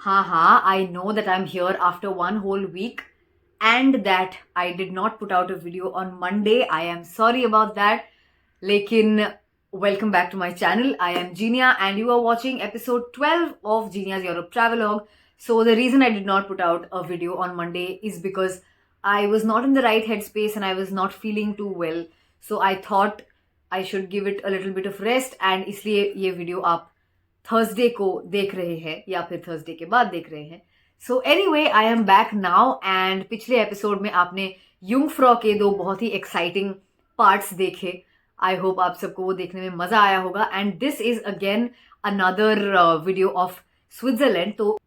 Haha, I know that I'm here after one whole week and that I did not put out a video on Monday. I am sorry about that. Lekin, welcome back to my channel. I am Genia and you are watching episode 12 of Genia's Europe Travelogue. So, the reason I did not put out a video on Monday is because I was not in the right headspace and I was not feeling too well. So, I thought I should give it a little bit of rest and इसलिए ये video आप Thursday को देख रहे हैं या फिर Thursday के बाद देख रहे हैं. So anyway, I am back now and पिछले एपिसोड में आपने युंगफ्रॉ के दो बहुत ही एक्साइटिंग पार्ट्स देखे. आई होप आप सबको वो देखने में मजा आया होगा. And this is again another video of Switzerland. तो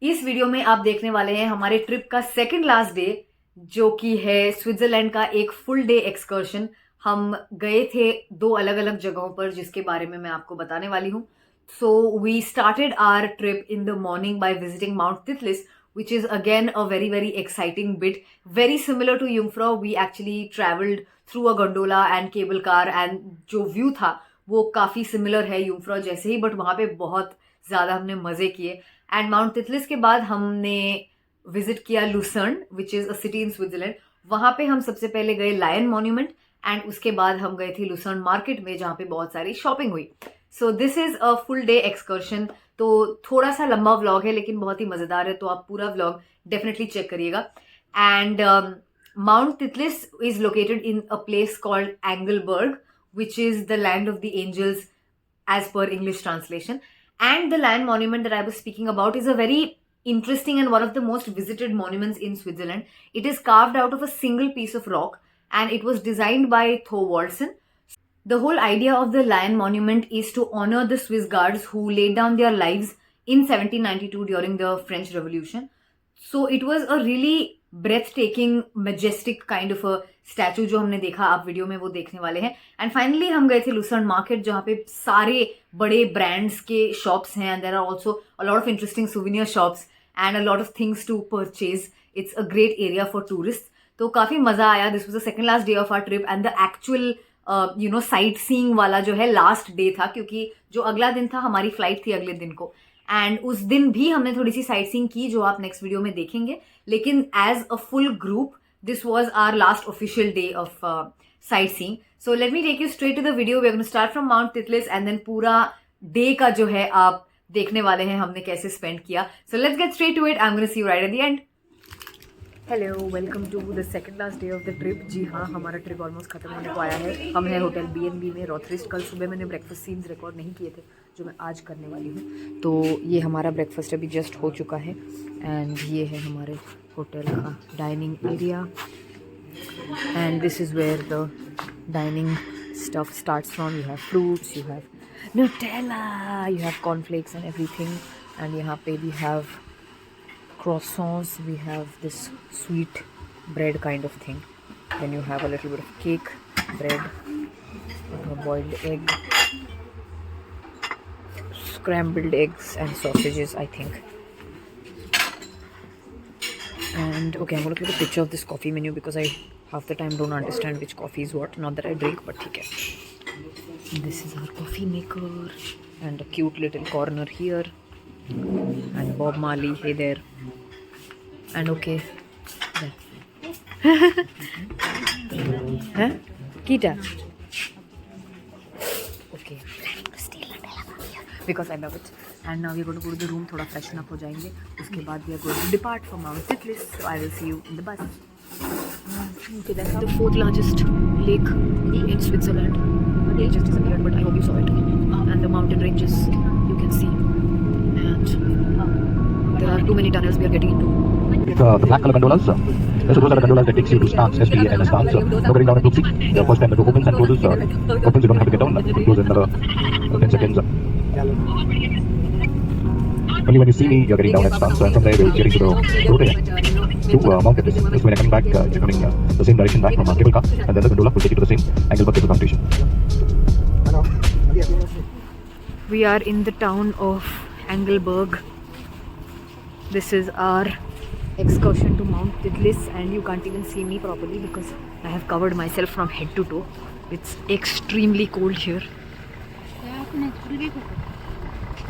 इस वीडियो में आप देखने वाले हैं हमारे ट्रिप का सेकेंड लास्ट डे, जो कि है स्विट्जरलैंड का एक फुल डे एक्सकर्शन. हम गए थे दो अलग अलग जगहों पर जिसके बारे में मैं आपको बताने वाली हूँ. So we started our trip in the morning by visiting Mount Titlis, which is again a very, very exciting bit. Very similar to Jungfrau, we actually traveled through a gondola and cable car, and जो view था वो काफ़ी similar है Jungfrau जैसे ही, but वहाँ पे बहुत ज़्यादा हमने मज़े किए. And Mount Titlis के बाद हमने visit किया Lucerne, which is a city in Switzerland. वहाँ पे हम सबसे पहले गए लायन मॉन्यूमेंट एंड उसके बाद हम गए थे लुसर्न मार्केट में जहाँ पे बहुत सारी शॉपिंग हुई. So this is a full day excursion. तो थोड़ा सा लंबा व्लॉग है लेकिन बहुत ही मज़ेदार है, तो आप पूरा व्लॉग डेफिनेटली चेक करिएगा. And Mount Titlis is located in a place called Engelberg, which is the land of the angels as per English translation. And the Lion Monument that I was speaking about is a very interesting and one of the most visited monuments in Switzerland. It is carved out of a single piece of rock and it was designed by Thorwaldsen. The whole idea of the Lion Monument is to honor the Swiss guards who laid down their lives in 1792 during the French Revolution. So it was a really breathtaking, majestic kind of a statue जो हमने देखा. आप video में वो देखने वाले हैं. And finally हम गए थे लुसर्न मार्केट जहाँ पे सारे बड़े ब्रांड्स के शॉप्स हैं and there are also a lot of interesting souvenir shops and a lot of things to purchase. It's a great area for tourist. तो काफ़ी मज़ा आया. This was the second last day of our trip and the actual sightseeing वाला जो है last day था, क्योंकि जो अगला दिन था हमारी फ्लाइट थी अगले दिन को. एंड उस दिन भी हमने थोड़ी सी साइट सीइंग की जो आप नेक्स्ट वीडियो में देखेंगे. लेकिन as a full group this was our last official day of sightseeing. So let me take you straight to the video. We are going to start from Mount Titlis and then पूरा day का जो है आप देखने वाले हैं हमने कैसे स्पेंड किया. So let's get straight to it. I am going to see you right at the end. Hello, welcome to the second last day of the trip. जी हाँ, हमारा ट्रिप ऑलमोस्ट खत्म होने को आया है. हम हैं होटल BNB में रॉथरिस्ट. कल सुबह मैंने ब्रेकफास्ट सीन्स रिकॉर्ड नहीं किए थे जो मैं आज करने वाली हूँ. तो ये हमारा ब्रेकफास्ट अभी जस्ट हो चुका है एंड ये है हमारे होटल का dining area. And this is where the dining stuff starts from. You have fruits, you have Nutella, you have cornflakes and everything. And यहाँ पे we have croissants, we have this sweet bread kind of thing. Then you have a little bit of cake, bread, a boiled egg, scrambled eggs and sausages, I think. And okay, I'm going to click a picture of this coffee menu because I half the time don't understand which coffee is what. Not that I drink, but okay. This is our coffee maker and a cute little corner here. And Bob Marley, hey there. And okay, huh? Kita. Okay, because I love it. And now we're going to go to the room. थोड़ा freshen up हो जाएंगे. उसके बाद we are going to depart from Mount Titlis. So I will see you in the bus. Okay, that's the fourth largest lake in Switzerland. It just disappeared, but I hope you saw it. And the mountain ranges you can see. And there are too many tunnels we are getting into. The black color gondolas. So those are the gondolas that takes you to Stans, SPA and Stans. Now getting down at Luxi. The first time the door opens and closes. Opens, you don't have to get down. It closes in another 10 seconds. Only when you see me, you're getting down at Stans. And from there, we're getting to the road to Mount Titlis. So when you're coming back, you're coming the same direction back from cable car. And then the gondola will take you to the same Engelberg Cable Car Station. We are in the town of Engelberg. This is our excursion to Mount Titlis and you can't even see me properly because I have covered myself from head to toe. It's extremely cold here.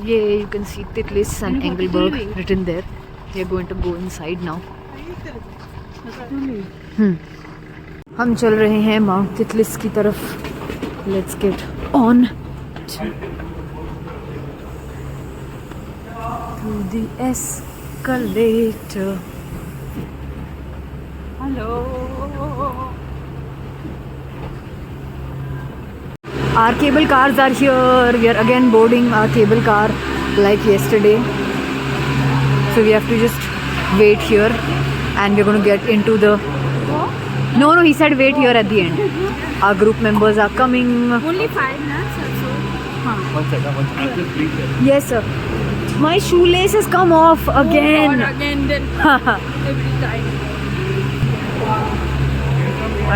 Yeah, you can see Titlis and Engelberg written there. We are going to go inside now. हम चल रहे हैं mount तितलिस की तरफ. Let's get on to the escalator. Hello. Our cable cars are here. We are again boarding our cable car like yesterday. So we have to just wait here and we're going to get into the... No, he said wait here at the end. Our group members are coming. Only 5 minutes or so. One second, please. Yes, sir. My shoelace has come off again. Oh, again then every time.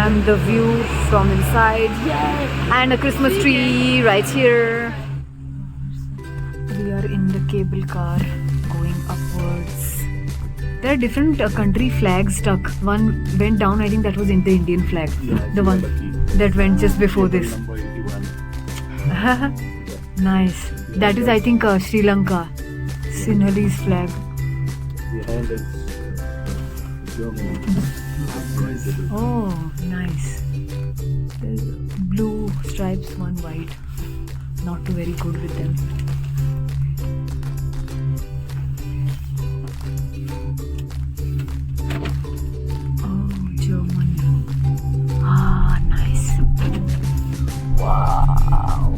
And the view from inside. And a Christmas tree right here. We are in the cable car going upwards. There are different country flags stuck. One went down, I think that was in the Indian flag. The one that went just before this. Nice. That is, I think, Sri Lanka. Sinhalese flag. Behind us, Germany. Oh, nice. There's blue stripes, one white. Not too very good with them. Oh, Germany. Ah, nice. Wow.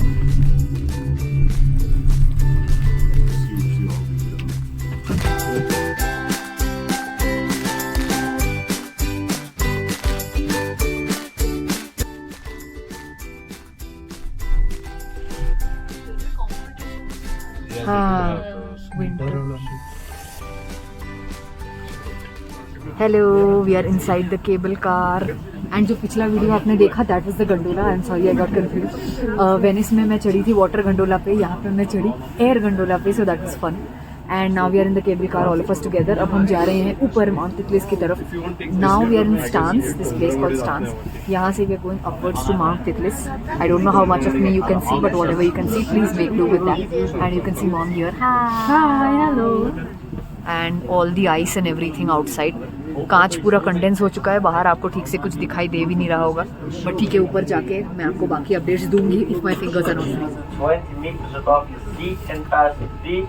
Winter. Hello, we are inside the cable car. And जो पिछला video आपने देखा, that was the gondola. I'm sorry, I got confused. Venice में मैं चढ़ी थी water gondola पे, यहाँ पे मैं चढ़ी एयर गंडोला पे, so that was fun. And now we are in the cable car, all of us together. अब हम जा रहे हैं ऊपर माउंट तितलिस की तरफ. Now we are in Stans, this place called Stans. यहाँ से we are going upwards to Mount Titlis. I don't know how much of me you can see, but whatever you can see, please make do with that. And you can see mom here. Hi, hello. And all the ice and everything outside. कांच पूरा condense हो चुका है बाहर, आपको ठीक से कुछ दिखाई दे भी नहीं रहा होगा, बट ठीक है ऊपर जाके मैं आपको बाकी अपडेट्स दूंगी if my fingers are not 20 meters above the sea, 10,000 feet.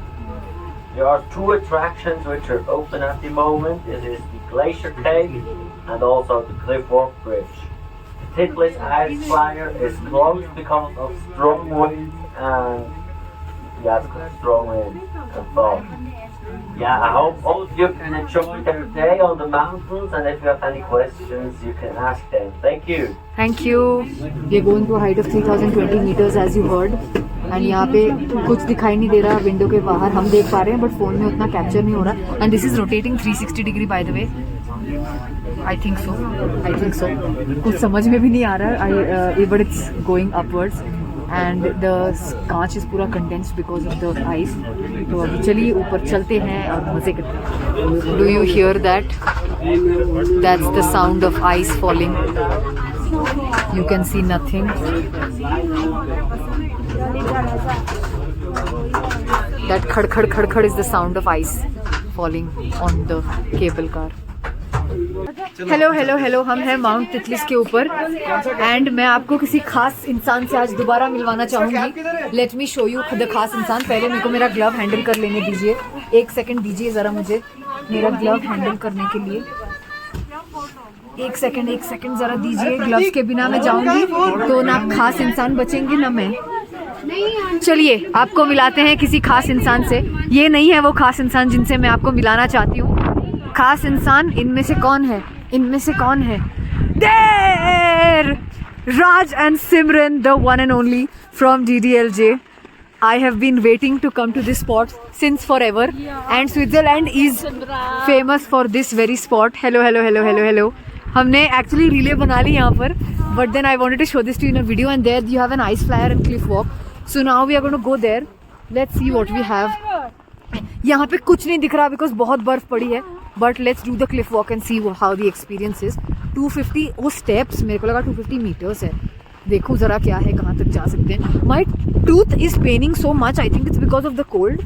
There are 2 attractions which are open at the moment. It is the Glacier Cave and also the Cliff Walk Bridge. The Titlis Ice Flyer is closed because of strong wind and strong wind and fog. Yeah, I hope all of you can enjoy their day on the mountains, and if you have any questions, you can ask them. Thank you. Thank you. We are going to a height of 3020 meters as you heard. And यहाँ पे कुछ दिखाई नहीं दे रहा window के बाहर, हम देख पा रहे हैं बट फोन में उतना कैप्चर नहीं हो रहा. And this is rotating 360 degree by the way. I think so कुछ समझ में भी नहीं आ रहा. But it's going upwards and the कांच इज पूरा condensed because of the ice. तो अभी चलिए ऊपर चलते हैं और मजे करते हैं. Do you here that? That's the sound of ice falling. You can see nothing. That khad is the sound of ice falling on the cable car. Hello हम हैं माउंट तितलिस के ऊपर एंड मैं आपको किसी खास इंसान से आज दोबारा मिलवाना चाहूँगी. Let me show you the खास इंसान. पहले मेरे को मेरा ग्लव हैंडल कर लेने दीजिए. एक सेकंड दीजिए ज़रा मुझे मेरा ग्लव हैंडल करने के लिए. एक सेकंड ज़रा दीजिए. ग्लव्स के बिना मैं जाऊँगी तो ना खास इंसान बचेंगे ना मैं. चलिए आपको मिलाते हैं किसी खास इंसान से. ये नहीं है वो खास इंसान जिनसे मैं आपको मिलाना चाहती हूँ. खास इंसान इनमें से कौन है? देर Raj and Simran, the one and only from DDLJ. I have been waiting to come to this spot since forever. And Switzerland is famous for this very spot. Hello. हमने actually relay बना ली यहाँ पर. But then I wanted to show this to you in a video. And there you have an ice flyer and cliff walk. So now we are going to go there. Let's see what we have. यहाँ पे कुछ नहीं दिख रहा because बहुत बर्फ पड़ी है. But let's do the cliff walk and see how the experience is. 250 वो steps, मेरे को लगा 250 meters है. देखूं जरा क्या है, कहाँ तक जा सकते हैं. माई tooth is Penning so much. I think it's because of the cold.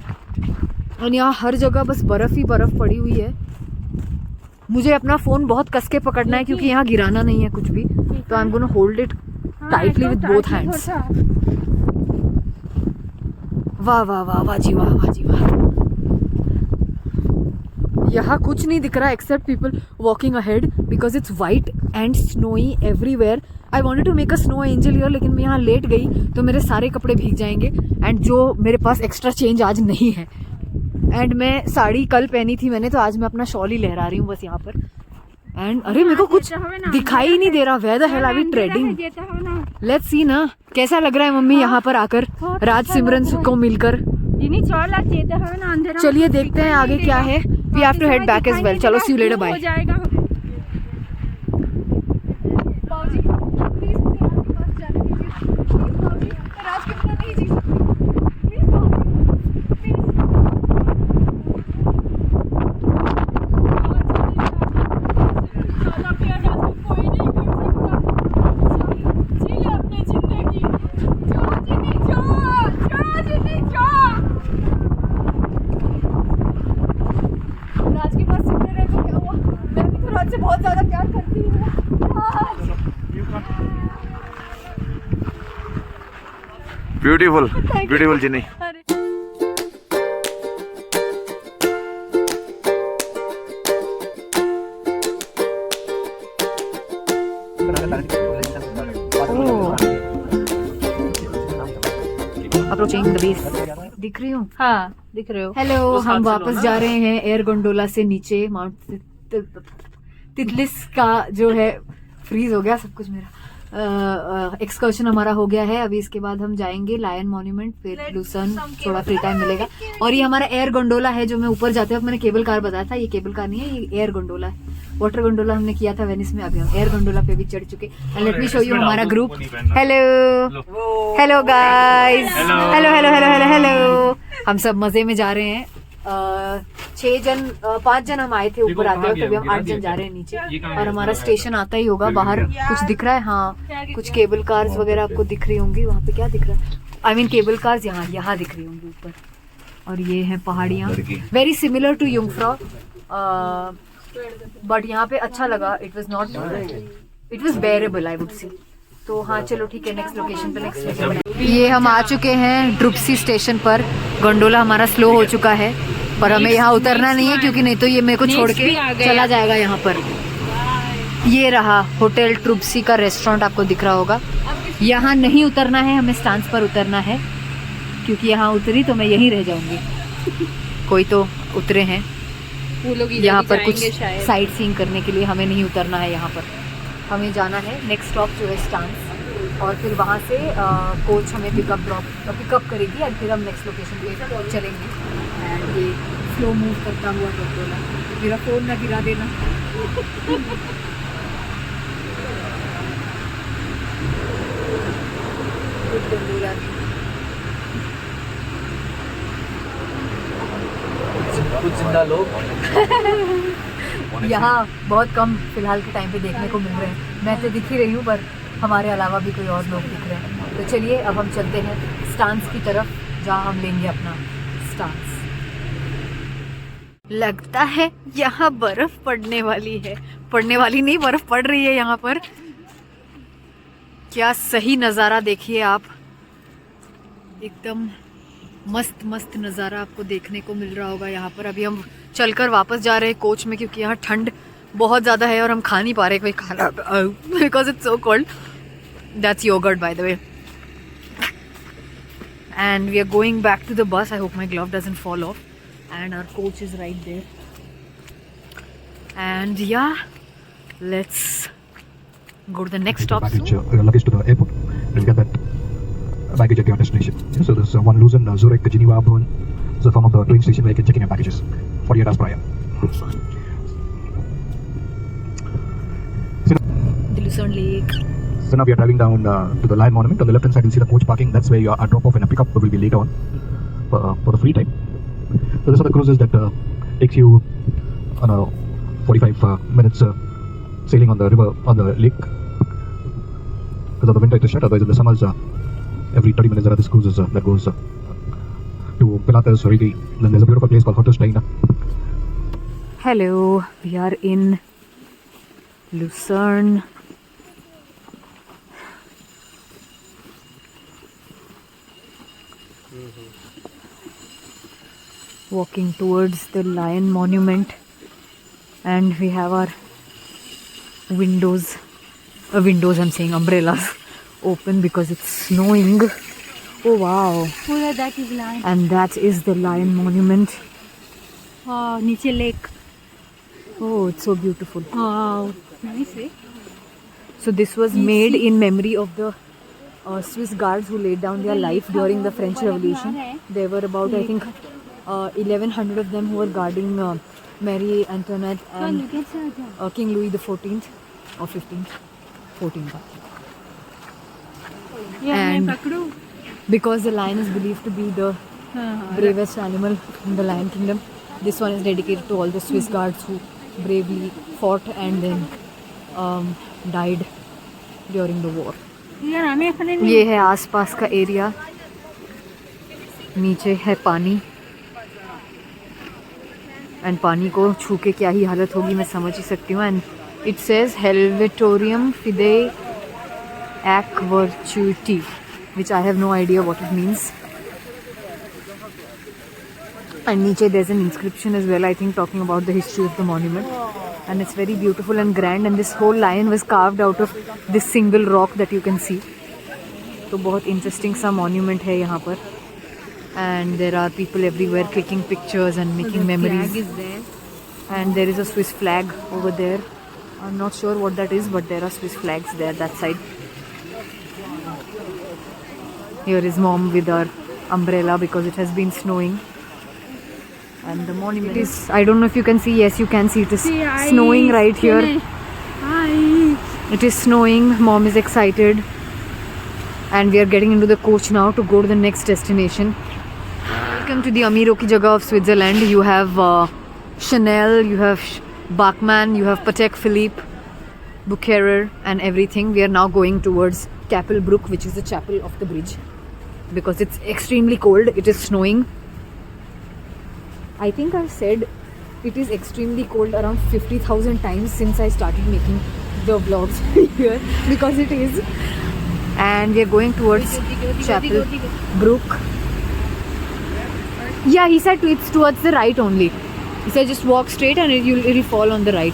और यहाँ हर जगह बस बर्फ ही बर्फ पड़ी हुई है. मुझे अपना फोन बहुत कस के पकड़ना है क्योंकि यहाँ गिराना नहीं है कुछ भी. तो I am gonna hold it tightly with both hands. वाह वाह वाह वाह जी वाह, वाह जी वाह. यहाँ कुछ नहीं दिख रहा except people walking ahead because it's white and snowy everywhere. I wanted to make a snow angel here, लेकिन मैं यहाँ लेट गई तो मेरे सारे कपड़े भीग जाएंगे. एंड जो मेरे पास एक्स्ट्रा चेंज आज नहीं है. एंड मैं साड़ी कल पहनी थी मैंने, तो आज मैं अपना शॉल ही लहरा रही हूँ बस यहाँ पर. एंड अरे मेरे को कुछ दिखाई ही नहीं दे रहा. Where the hell are we treading? Let's see ना कैसा लग रहा है मम्मी यहाँ पर आकर राज सिमरन को मिलकर. चलिए देखते हैं आगे क्या है. We have to head back as well. चलो सी यू लेटर, बाय. बहुत ज्यादा प्यार करती हूँ. ब्यूटीफुल ब्यूटीफुल जिनी. Approaching the base. दिख रही हूँ? हाँ दिख रहे हो. हेलो, हम वापस जा रहे हैं एयर गोंडोला से नीचे. माउंट तितलिस का जो है फ्रीज हो गया सब कुछ. मेरा एक्सकर्शन हमारा हो गया है. अभी इसके बाद हम जाएंगे लायन मॉन्यूमेंट, फिर लूसन. थोड़ा फ्री टाइम मिलेगा. और ये हमारा एयर गोंडोला है जो मैं ऊपर जाते वक्त मैंने केबल कार बताया था. ये केबल कार नहीं है, ये एयर गोंडोला है. वाटर गोंडोला हमने किया था वेनिस में. अभी हम एयर गोंडोला पे भी चढ़ चुके. लेट मी शो यू हमारा group. Hello hello guys. Hello hello hello hello hello. हम सब मजे में जा रहे हैं. 5 जन हम आए थे ऊपर आते वक्त. अभी हम 8 जन जा रहे हैं नीचे. और हमारा स्टेशन आता ही होगा. बाहर कुछ दिख रहा है? हाँ, कुछ केबल कार्स वगैरह आपको दिख रही होंगी. वहाँ पे क्या दिख रहा है? आई मीन केबल कार्स यहाँ दिख रही होंगी ऊपर. और ये है पहाड़ियाँ, very similar to Jungfrau. But यहाँ पे अच्छा लगा. It was बेरेबल I would say. तो हाँ चलो ठीक है, नेक्स्ट लोकेशन पे नेक्स्ट. ये हम आ चुके हैं ड्रुप्सी स्टेशन पर. गोंडोला हमारा स्लो हो चुका है, पर हमें यहाँ उतरना नहीं है क्योंकि नहीं तो ये मेरे को छोड़ के चला जाएगा यहाँ पर. ये रहा होटल ट्रुप्सी का रेस्टोरेंट, आपको दिख रहा होगा. यहाँ नहीं उतरना है, हमें स्टांस पर उतरना है क्योंकि यहाँ उतरी तो मैं यहीं रह जाऊंगी. कोई तो उतरे हैं यहाँ पर कुछ साइट सीइंग करने के लिए. हमें नहीं उतरना है यहाँ पर. हमें जाना है नेक्स्ट स्टॉप जो है स्टांस. और फिर वहाँ से कोच हमें पिकअप करेगी और फिर हम नेक्स्ट लोकेशन पे चलेंगे. एंड ये स्लो मूव करता हुआ गोंडोला. मेरा फ़ोन ना गिरा देना. गोंडोला कुछ जिंदा लोग यहाँ बहुत कम फिलहाल के टाइम पे देखने को मिल रहे हैं. मैं तो दिख ही रही हूँ, पर हमारे अलावा भी कोई और लोग दिख रहे हैं. तो चलिए अब हम चलते हैं स्टांस की तरफ, जहाँ हम लेंगे अपना स्टांस. लगता है यहाँ बर्फ पड़ने वाली है. पड़ने वाली नहीं, बर्फ पड़ रही है यहाँ पर. क्या सही नज़ारा देखिए आप. एकदम मस्त मस्त नज़ारा आपको देखने को मिल रहा होगा यहाँ पर. अभी हम चलकर वापस जा रहे हैं कोच में क्योंकि यहाँ ठंड बहुत ज़्यादा है और हम खा नहीं पा रहे कोई खाना because it's so cold. That's yogurt by the way. And we are going back to the bus. I hope my glove doesn't fall off. And our coach is right there. And yeah let's go to the next stop. Baggage, luggage to the airport. We'll get that baggage at your destination. So there's one Luzern, Zurich, Geneva, Bern. So from the train station where you can check in your packages 48 hours prior. The Lucerne Lake. So now we are driving down to the Lion Monument. On the left hand side you'll see the coach parking. That's where your drop off and a pickup will be later on for the free time. So these are the cruises that takes you on a 45 minutes sailing on the river, on the lake. because of the winter it is shut. Otherwise in the summers, every 30 minutes there are these cruises that goes to Pilatus or Rigi. Then there's a beautiful place called Hotterstein. Hello, we are in Lucerne. Walking towards the Lion Monument, and we have our umbrellas open because it's snowing. Oh wow. Pura that is line. And that is the Lion Monument. Wow, niche lake. Oh, it's so beautiful. Wow. Nice, eh? So this was made in memory of the Swiss guards who laid down their life during the French Revolution. There were about, I think, 1100 of them who were guarding Marie Antoinette and King Louis XIV or 15th, 14th. And because the lion is believed to be the bravest animal in the Lion Kingdom, this one is dedicated to all the Swiss guards who bravely fought and then died during the war. ये है आसपास का area, नीचे है पानी, and पानी को छू के क्या ही हालत होगी मैं समझ ही सकती हूँ. एंड इट सेज हेल्वेटोरियम फिदे ac virtuti, which I have no idea what it means. And नीचे there's an inscription as well, I think, talking about the history of the monument. And it's very beautiful and grand, and this whole lion was carved out of this single rock that you can see. तो बहुत interesting सा monument है यहाँ पर. And there are people everywhere clicking pictures and making memories. Flag is there. And there is a Swiss flag over there. I'm not sure what that is, but there are Swiss flags there, that side. Here is mom with her umbrella because it has been snowing. And the monument is, I don't know if you can see, yes you can see, it is snowing right here. It is snowing, mom is excited. And we are getting into the coach now to go to the next destination. Welcome to the Amiro ki jagah of Switzerland. You have Chanel, you have Bachmann, you have Patek Philippe, Bucherer and everything. We are now going towards Kapelbruck, which is the chapel of the bridge, because it's extremely cold. It is snowing. I think I've said it is extremely cold around 50,000 times since I started making the vlogs here, because it is. And we are going towards Kapelbruck. Yeah, he said it's towards the right only. He said just walk straight and it'll fall on the right.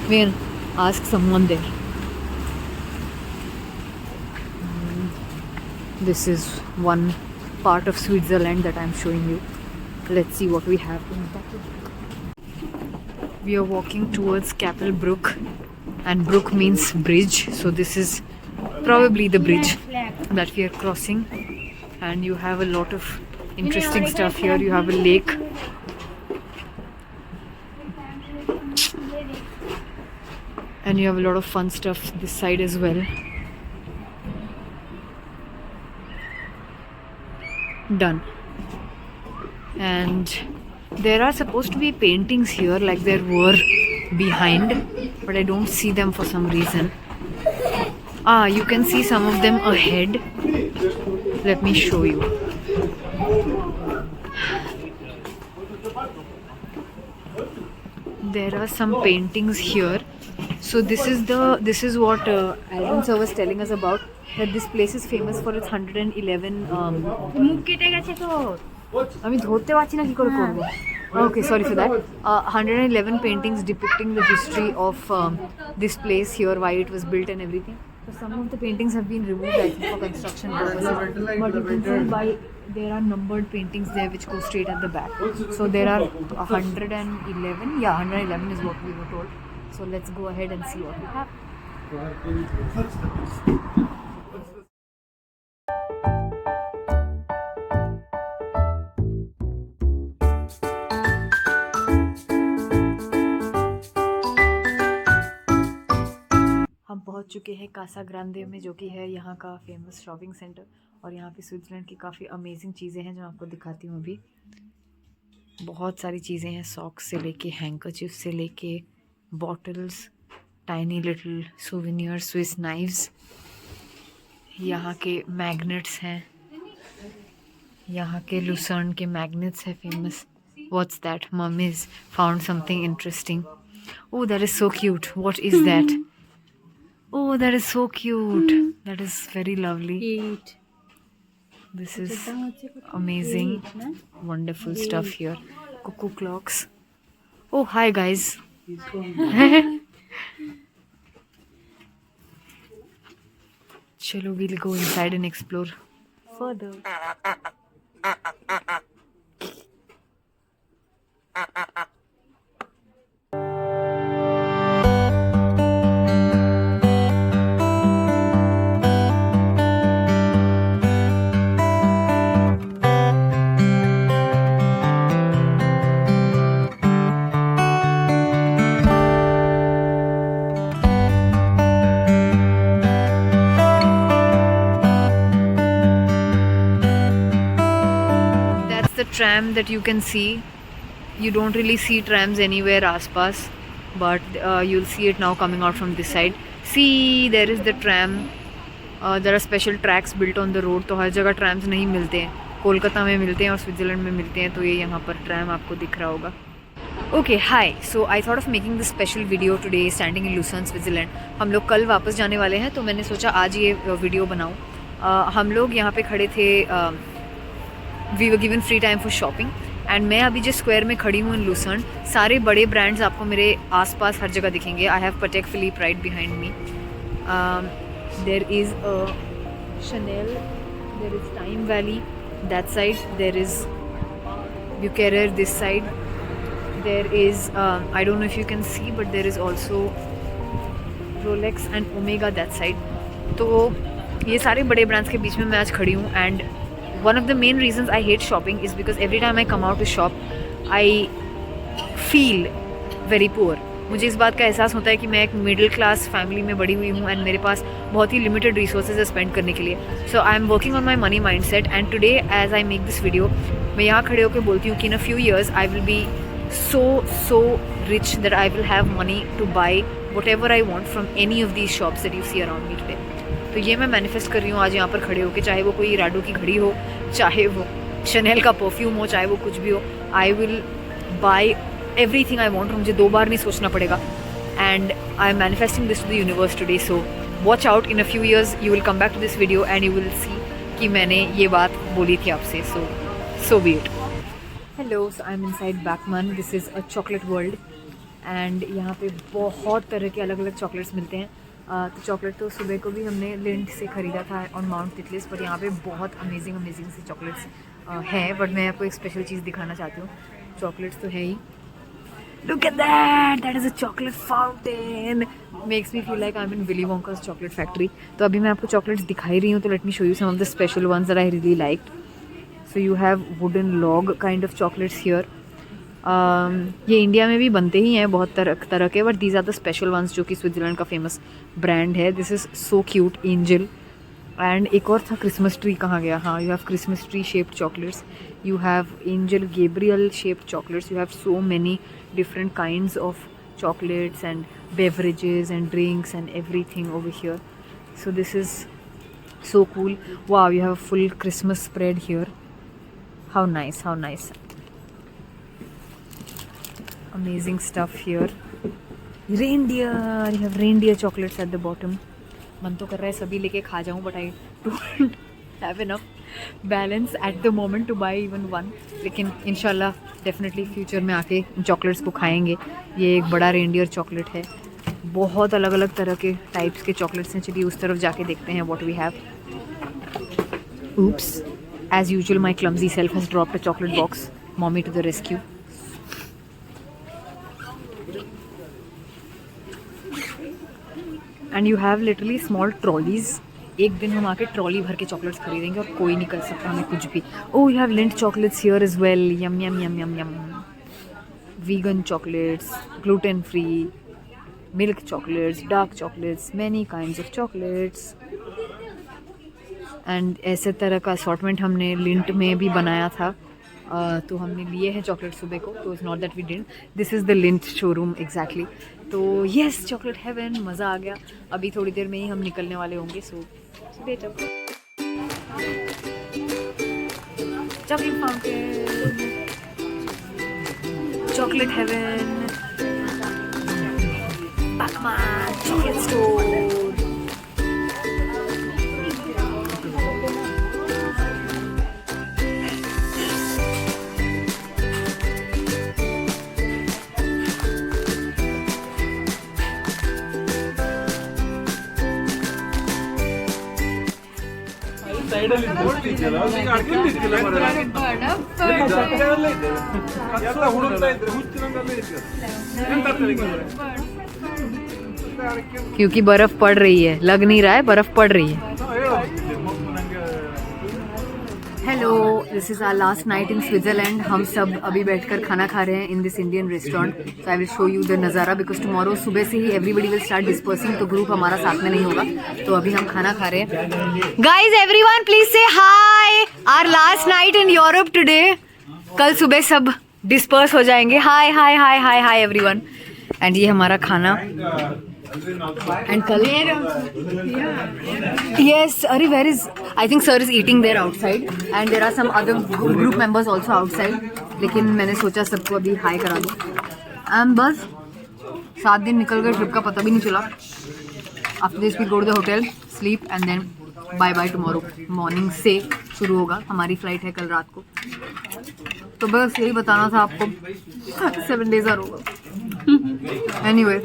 We'll ask someone there. This is one part of Switzerland that I'm showing you. Let's see what we have. We are walking towards Kapelbruck, and Bruck means bridge, so this is probably the bridge that we are crossing. And you have a lot of interesting stuff here. You have a lake, and you have a lot of fun stuff this side as well. Done. And there are supposed to be paintings here, like there were behind, but I don't see them for some reason. Ah, you can see some of them ahead. Let me show you. There are some paintings here. So this is what Alvin sir was telling us about, that this place is famous for its 111 Okay, sorry for that. 111 paintings depicting the history of this place here, why it was built and everything. So some of the paintings have been removed, I think, for construction purposes. But you can see by there are numbered paintings there which go straight at the back. So there are 111. Yeah, 111 is what we were told. So let's go ahead and see what we have. हम पहुंच चुके हैं Kasa Grande में, जो कि है यहाँ का फेमस शॉपिंग सेंटर. और यहाँ पे स्विट्ज़रलैंड की काफ़ी अमेजिंग चीज़ें हैं जो आपको दिखाती हूँ अभी. बहुत सारी चीज़ें हैं, सॉक्स से लेके हैंकरचिफ से लेके bottles, tiny little souvenir, Swiss knives. यहाँ के मैग्नेट्स हैं, यहाँ के लुसर्न के मैग्नेट्स है famous. What's that? Mummy's found something interesting. Oh, that is so cute. What is that? Oh, that is so cute. That is very lovely. Eight. This is amazing. Wonderful stuff here. Cuckoo clocks. Oh, hi guys. Chalo, we'll go inside and explore further. That's the tram that you can see. You don't really see trams anywhere aspas, but you'll see it now coming out from this side. See, there is the tram. There are special tracks built on the road, तो हर जगह trams नहीं मिलते हैं. कोलकाता में मिलते हैं और Switzerland में मिलते हैं, तो ये यहाँ पर ट्रैम आपको दिख रहा होगा. Okay hi, so I thought of making this special video today standing in Lucerne Switzerland. हम लोग कल वापस जाने वाले हैं, तो मैंने सोचा आज ये वीडियो बनाऊँ. हम लोग यहाँ पे खड़े थे, we were given free time for shopping, and मैं अभी जिस स्क्वायर में खड़ी हूँ इन लुसन, सारे बड़े ब्रांड्स आपको मेरे आसपास हर जगह दिखेंगे. I have Patek Philippe right behind me. There is Chanel, there is Time Valley that side, there is Bucherer this side, there is I don't know if you can see, but there is also Rolex and Omega that side. तो ये सारे बड़े brands के बीच में मैं आज खड़ी हूँ. And one of the main reasons I hate shopping is because every time I come out to shop I feel very poor. मुझे इस बात का एहसास होता है कि मैं एक मिडिल क्लास फैमिली में बड़ी हुई हूँ एंड मेरे पास बहुत ही लिमिटेड रिसोर्सेज है स्पेंड करने के लिए. So I am working on my money mind set, and today as I make this video मैं यहाँ खड़े होकर बोलती हूँ कि in a few years I will be so rich that I will have money to buy whatever I want from any of these shops that you see around me today. तो ये मैं मैनिफेस्ट कर रही हूँ आज यहाँ पर खड़े होकर, चाहे वो कोई राडो की घड़ी हो, चाहे वो शनेल का परफ्यूम हो, चाहे वो कुछ भी हो. I will buy everything I want. मुझे 2 बार नहीं सोचना पड़ेगा. And I am manifesting this to the universe today. So watch out, in a few years you will come back to this video and you will see कि मैंने ये बात बोली थी आपसे. So be it. Hello, so I am inside Bachmann. This is a chocolate world, and यहाँ पे बहुत तरह के अलग अलग चॉकलेट्स मिलते हैं. तो चॉकलेट तो सुबह को भी हमने लिंट से ख़रीदा था ऑन माउंट तितलिस, पर यहाँ पे बहुत अमेजिंग से चॉकलेट्स हैं. बट मैं आपको एक स्पेशल चीज़ दिखाना चाहती हूँ. चॉकलेट्स तो है ही. Look at that! That is a chocolate fountain. Makes me feel like I'm in Willy Wonka's chocolate factory. तो अभी मैं आपको चॉकलेट्स दिखाई रही हूँ, तो let me show you some of the special ones that I really liked. So you have wooden log kind of chocolates here. ये India में भी बनते ही हैं बहुत तरह के, but these are the special ones जो कि स्विट्ज़रलैंड का फेमस ब्रांड है. This is so cute, angel. And एक और था क्रिसमस ट्री, कहाँ गया? हाँ, you have Christmas tree shaped chocolates, you have angel Gabriel shaped chocolates, you have so many different kinds of chocolates and beverages and drinks and everything over here. So this is so cool. Wow, you have a full Christmas spread here. How nice, how nice. Amazing stuff here. Reindeer, you have reindeer chocolates at the bottom. मन तो कर रहा है सभी लेके खा जाऊँ, but I don't have enough balance at the moment two by E one one. लेकिन इंशाल्लाह डेफिनेटली फ्यूचर में आके इन चॉकलेट्स को खाएंगे. ये एक बड़ा रेंडियर चॉकलेट है. बहुत अलग अलग तरह के टाइप्स के चॉकलेट्स हैं. चलिए उस तरफ जाके देखते हैं what we have. oops, as usual my clumsy self has dropped a chocolate box. Mommy to the rescue. And you have literally small trolleys. एक दिन हम आके ट्रॉली भर के चॉकलेट्स खरीदेंगे और कोई नहीं कर सकता हमें कुछ भी. Oh, you have Lindt chocolates here as well. Yum yum yum yum yum. Vegan chocolates, gluten free, milk chocolates, dark chocolates, many kinds of chocolates. And ऐसे तरह का असॉर्टमेंट हमने लिंट में भी बनाया था. तो हमने लिए हैं चॉकलेट सुबह को, तो it's not that we didn't. This is the Lindt showroom exactly. तो येस, चॉकलेट हेवन, मज़ा आ गया. अभी थोड़ी देर में ही हम निकलने वाले होंगे. सो बेटा chocolate fountain, chocolate heaven, Pacman chocolate store. क्योंकि बर्फ पड़ रही है, लग नहीं रहा है, बर्फ पड़ रही है. Hello, this is our last night in Switzerland. हम सब अभी बैठकर खाना खा रहे हैं in this Indian restaurant. So I will show you the नज़ारा बिकॉज टुमारो सुबह से ही एवरीबडी विल स्टार्ट डिस्पर्सिंग, तो ग्रुप हमारा साथ में नहीं होगा. तो अभी हम खाना खा रहे हैं. Guys everyone please say hi. Our last night in Europe today. कल सुबह सब डिस्पर्स हो जाएंगे. हाय हाय हाय हाय हाय एवरीवन. एंड ये हमारा खाना. And kal yes, Ari, where is, I think sir is eating there outside and there are some other group members also outside. लेकिन मैंने सोचा सबको अभी हाई करा दूँ. And बस 7 दिन निकल गए, ट्रिप का पता भी नहीं चला. After this we go to the hotel, sleep and then bye bye tomorrow. Morning से शुरू होगा, हमारी फ्लाइट है कल रात को. तो बस यही बताना था आपको. 7 days are over. Anyway,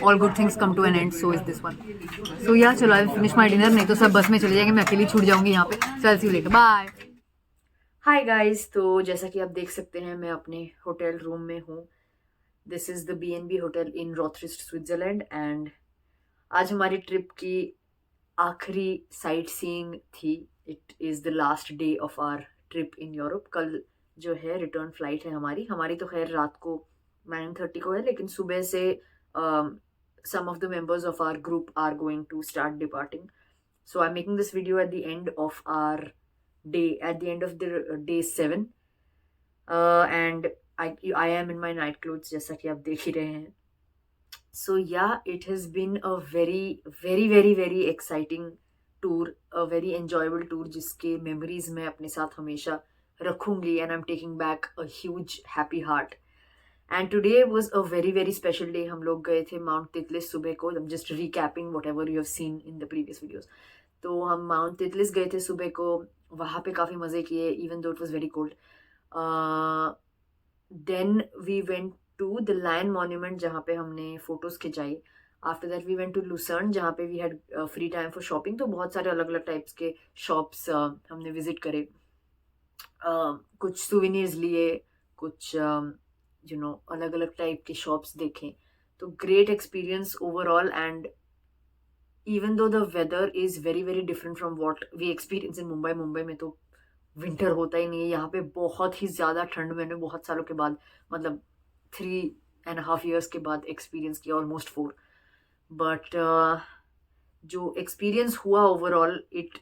all good things come to an end, so is this one. So yeah, चलो I'll finish my dinner, नहीं तो सब बस में चले जाएंगे, मैं अकेली छूट जाऊंगी यहाँ पे. So I'll see you later, bye. Hi guys, तो जैसा कि आप देख सकते हैं मैं अपने होटल रूम में हूँ. This is the B&B hotel in Rothriest, Switzerland. And आज हमारी ट्रिप की आखिरी साइट सीइंग थी. It is the last day of our trip in Europe. कल जो है रिटर्न फ्लाइट है हमारी तो खैर रात को 9:30 को है, लेकिन सुबह से some of the members of our group are going to start departing. So I'm making this video at the end of our day, at the end of the day 7. And I am in my night clothes, जैसा कि आप देख ही रहे हैं. So yeah, it has been a very exciting tour, a very enjoyable tour जिसके memories मैं अपने साथ हमेशा रखूंगी. And I'm taking back a huge happy heart. And today was a very special day. हम लोग गए थे माउंट तितलिस सुबह को. I'm just recapping whatever you have seen in the previous videos. तो हम माउंट तितलिस गए थे सुबह को. वहाँ पे काफ़ी मज़े किए even though it was very cold. Then we went to the Lion Monument जहाँ पे हमने फ़ोटोज़ खिंचाई. After that we went to Lucerne जहाँ पे we had free time for shopping. तो बहुत सारे अलग अलग टाइप्स के शॉप्स हमने विज़िट करे. कुछ सोवेनिर्स लिए, कुछ अलग अलग टाइप के शॉप्स देखें. तो great experience overall. And even though the weather is very different from what we experience in Mumbai में तो विंटर होता ही नहीं है. यहाँ पे बहुत ही ज़्यादा ठंड मैंने बहुत सालों के बाद, मतलब 3.5 years के बाद एक्सपीरियंस किया, ऑलमोस्ट 4. बट जो एक्सपीरियंस हुआ overall, it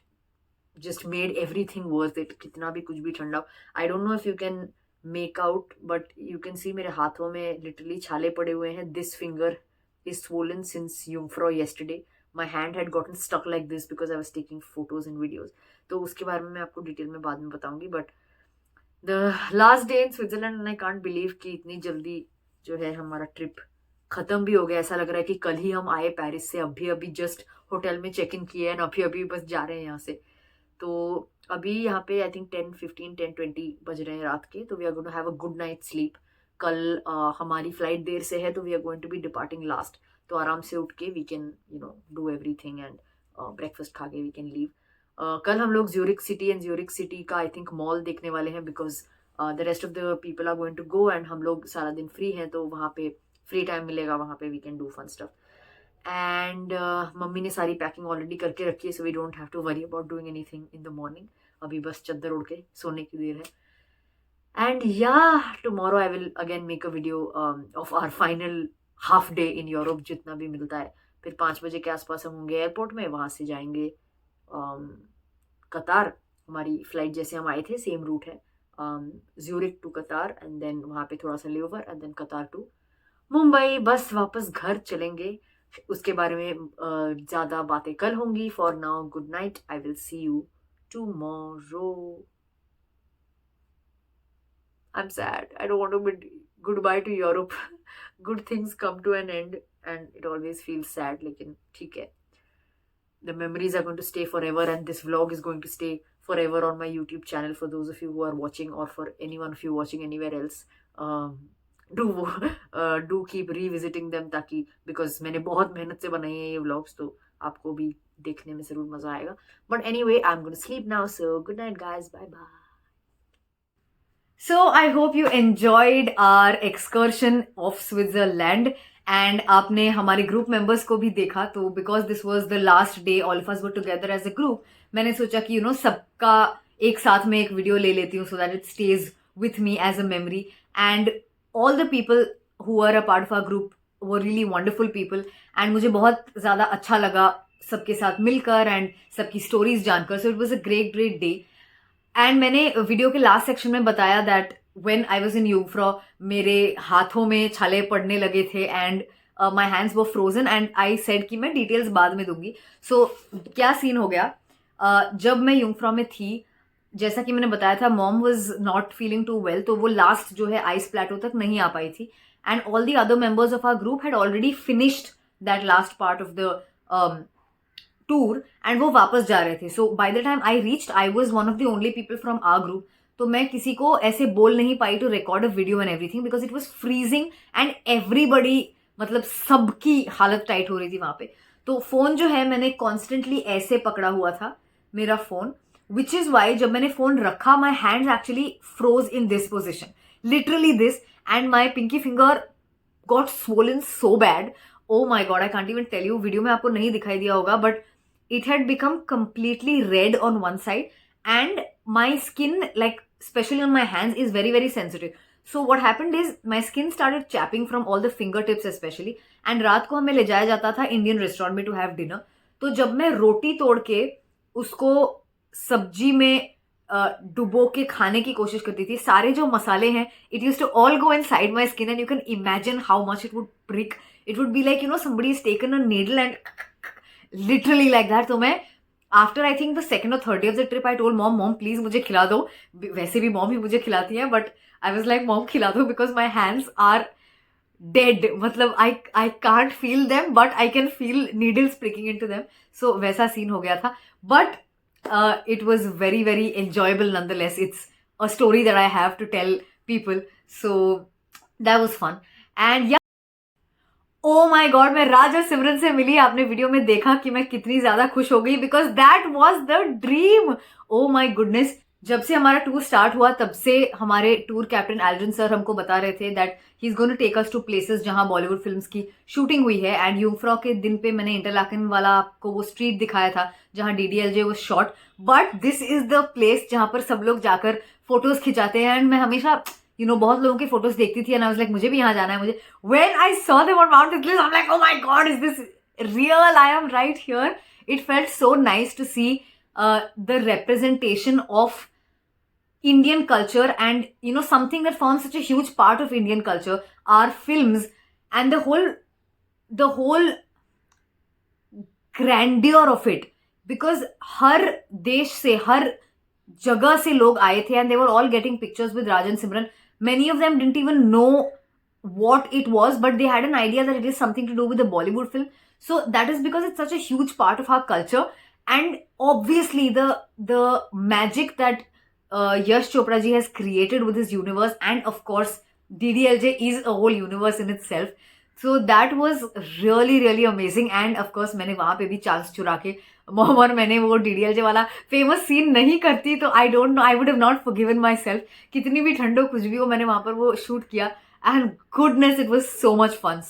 just made everything worth it. कितना भी कुछ भी ठंडा, I don't know if you can make out, but you can see मेरे हाथों में लिटरली छाले पड़े हुए हैं. This finger is swollen since Jungfrau yesterday. My hand had gotten stuck like this because I was taking photos and videos. तो उसके बारे में मैं आपको डिटेल में बाद में बताऊंगी. But the last day in Switzerland and I can't believe कि इतनी जल्दी जो है हमारा ट्रिप ख़त्म भी हो गया. ऐसा लग रहा है कि कल ही हम आए पेरिस से, अभी जस्ट होटल में चेक इन किए हैं, अभी बस जा रहे हैं यहाँ से. तो अभी यहाँ पे आई थिंक 10:20 बज रहे हैं रात के. तो we are going to have a good night sleep. कल हमारी फ्लाइट देर से है, तो we are going to be departing last. तो आराम से उठ के we can do everything and breakfast खा के वी कैन लीव. कल हम लोग ज्यूरिक सिटी का आई थिंक मॉल देखने वाले हैं because the rest of the people are going to go. And हम लोग सारा दिन फ्री हैं, तो वहाँ पे फ्री टाइम मिलेगा, वहाँ पे we can do fun stuff. And mummy ने सारी पैकिंग ऑलरेडी करके रखी है, so we don't have to worry about doing anything in the morning. अभी बस चद्दर उड़ के सोने की देर है. And yeah tomorrow I will again make a video of our final half day in Europe, जितना भी मिलता है. फिर 5 बजे के आसपास हम होंगे एयरपोर्ट में. वहाँ से जाएंगे कतार. हमारी फ़्लाइट जैसे हम आए थे सेम रूट है, ज्यूरिक टू कतार एंड देन वहाँ पे थोड़ा सा लेओवर एंड देन कतार टू मुंबई. बस वापस घर चलेंगे. उसके बारे में ज़्यादा बातें कल होंगी. For now good night. I will see you tomorrow. I'm sad. I don't want to bid goodbye to Europe. Good things come to an end and it always feels sad. लेकिन ठीक है. The memories are going to stay forever and this vlog is going to stay forever on my YouTube channel for those of you who are watching or for anyone of you watching anywhere else. Do keep revisiting them ताकि because मैंने बहुत मेहनत से बनाई है ये vlogs तो आपको भी देखने में ज़रूर मज़ा आएगा. But anyway, I'm going to sleep now. So good night guys. Bye bye. So I hope you enjoyed our excursion of Switzerland and आपने हमारे group members को भी देखा. तो because this was the last day all of us were together as a group, मैंने सोचा कि सबका एक साथ में एक वीडियो ले लेती हूँ so that it stays with me as a memory. And all the people who were a part of our group were really wonderful people and मुझे बहुत ज़्यादा अच्छा लगा सबके साथ मिलकर and सबकी stories जानकर. So it was a great day. And मैंने वीडियो के लास्ट सेक्शन में बताया that when I was in यूफ्रॉ मेरे हाथों में छाले पड़ने लगे थे and my hands were frozen and I said कि मैं डिटेल्स बाद में दूंगी. सो क्या सीन हो गया, जब मैं यूफ्रॉ में थी जैसा कि मैंने बताया था mom was not feeling too well, तो वो लास्ट जो है आइस प्लेटो तक नहीं आ पाई थी and all the other members of our group had already finished that last part of the tour and वो वापस जा रहे थे. So by the time I reached I was one of the only people from our group. तो मैं किसी को ऐसे बोल नहीं पाई to record a video and everything because it was freezing and everybody मतलब सबकी हालत टाइट हो रही थी वहां पे. तो फोन जो है मैंने कॉन्स्टेंटली ऐसे पकड़ा हुआ था मेरा फोन, विच इज वाई जब मैंने फोन रखा my hands actually froze in this position, literally this, and my pinky finger got swollen so bad. Oh my god, I can't even tell you. Video में आपको नहीं दिखाई दिया होगा but it had become completely red on one side and my skin, like especially on my hands, is very sensitive. So what happened is my skin started chapping from all the fingertips especially. and रात को हमें ले जाया जाता था Indian restaurant में to have dinner. तो जब मैं रोटी तोड़ के उसको सब्जी में डुबो के खाने की कोशिश करती थी, सारे जो मसाले हैं it used to all go inside my skin and you can imagine how much it would prick. It would be like somebody has taken a needle and literally like that. तो मैं after I think the second or third day of the trip I told mom please मुझे खिला दो. वैसे भी mom ही मुझे खिलाती है but I was like mom खिला दो because my hands are dead. मतलब I can't feel them but I can feel needles pricking into them. So वैसा सीन हो गया था but it was very enjoyable nonetheless. It's a story that I have to tell people. So that was fun. And yeah, oh my god, मैं राज और सिमरन से मिली. आपने video में देखा कि मैं कितनी ज्यादा खुश हो गई because that was the dream. Oh my goodness, जब से हमारा टूर स्टार्ट हुआ तब से हमारे टूर कैप्टन एल्ड्रिन सर हमको बता रहे थे that he is going to take us to places जहां बॉलीवुड फिल्म्स की शूटिंग हुई है. एंड यूफ्रॉ के दिन पे मैंने इंटरलाकन वाला आपको वो स्ट्रीट दिखाया था जहां DDLJ was shot, but this is the place जहां पर सब लोग जाकर फोटोज खिंचाते हैं. एंड मैं हमेशा बहुत लोगों की फोटोज देखती थी एंड आई वाज लाइक मुझे भी यहाँ जाना है. मुझे when I saw them on Mount Titlis I am like oh my god, is this real? I am right here. It felt so nice to see the representation of Indian culture and something that forms such a huge part of Indian culture, our films and the whole grandeur of it. Because हर देश से हर जगह से लोग आए थे and they were all getting pictures with Raj and Simran. Many of them didn't even know what it was, but they had an idea that it is something to do with the Bollywood film. So that is because it's such a huge part of our culture. And obviously the magic that Yash Chopra ji has created with his universe, and of course DDLJ is a whole universe in itself. So that was really amazing. And of course मैंने वहाँ पे भी chance चुरा के mom और मैंने वो DDLJ वाला फेमस सीन नहीं करती तो I don't know, I would have not forgiven my self. कितनी भी ठंडो कुछ भी हो मैंने वहाँ पर वो शूट किया and goodness it was so much fun,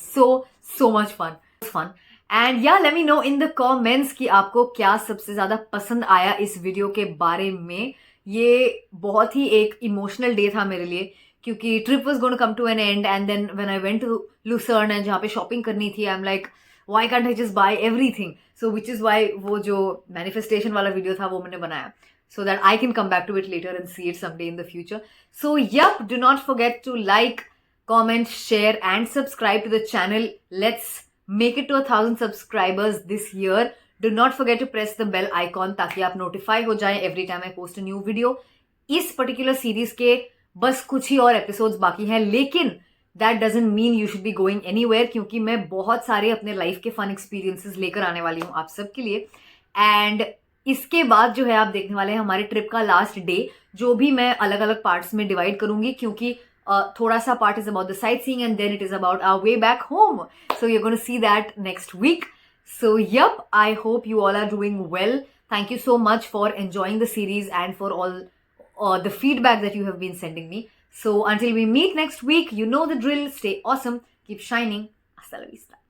so much fun. And yeah let me know in the comments कि आपको क्या सबसे ज्यादा पसंद आया इस वीडियो के बारे में. ये बहुत ही एक इमोशनल डे था मेरे लिए क्योंकि trip was going to come to an end then when I went to Lucerne and जहाँ पे शॉपिंग करनी थी, I am like why can't I just buy everything? So which is why वो जो मैनिफेस्टेशन वाला वीडियो था वो मैंने बनाया. so that I can come back to it later and see it someday in the future. So, yep, do not forget to like, comment, share, and subscribe to the channel. Let's make it to 1,000 subscribers this year. Do not forget to press the bell icon ताकि आप notify हो जाएं every time I post a new video. इस particular series के बस कुछ ही और episodes बाकी हैं, लेकिन that doesn't mean you should be going anywhere, क्योंकि मैं बहुत सारे अपने लाइफ के फन एक्सपीरियंसेस लेकर आने वाली हूँ आप सबके लिए. एंड इसके बाद जो है आप देखने वाले हैं हमारे ट्रिप का लास्ट डे, जो भी मैं अलग अलग पार्ट्स में डिवाइड करूंगी, क्योंकि थोड़ा सा part is about the sightseeing and then it is about our way back home. So you are gonna see that next week. So yup, I hope you all are doing well. Thank you so much for enjoying the series and for all the feedback that you have been sending me. So until we meet next week, you know the drill. Stay awesome. Keep shining. Hasta la vista.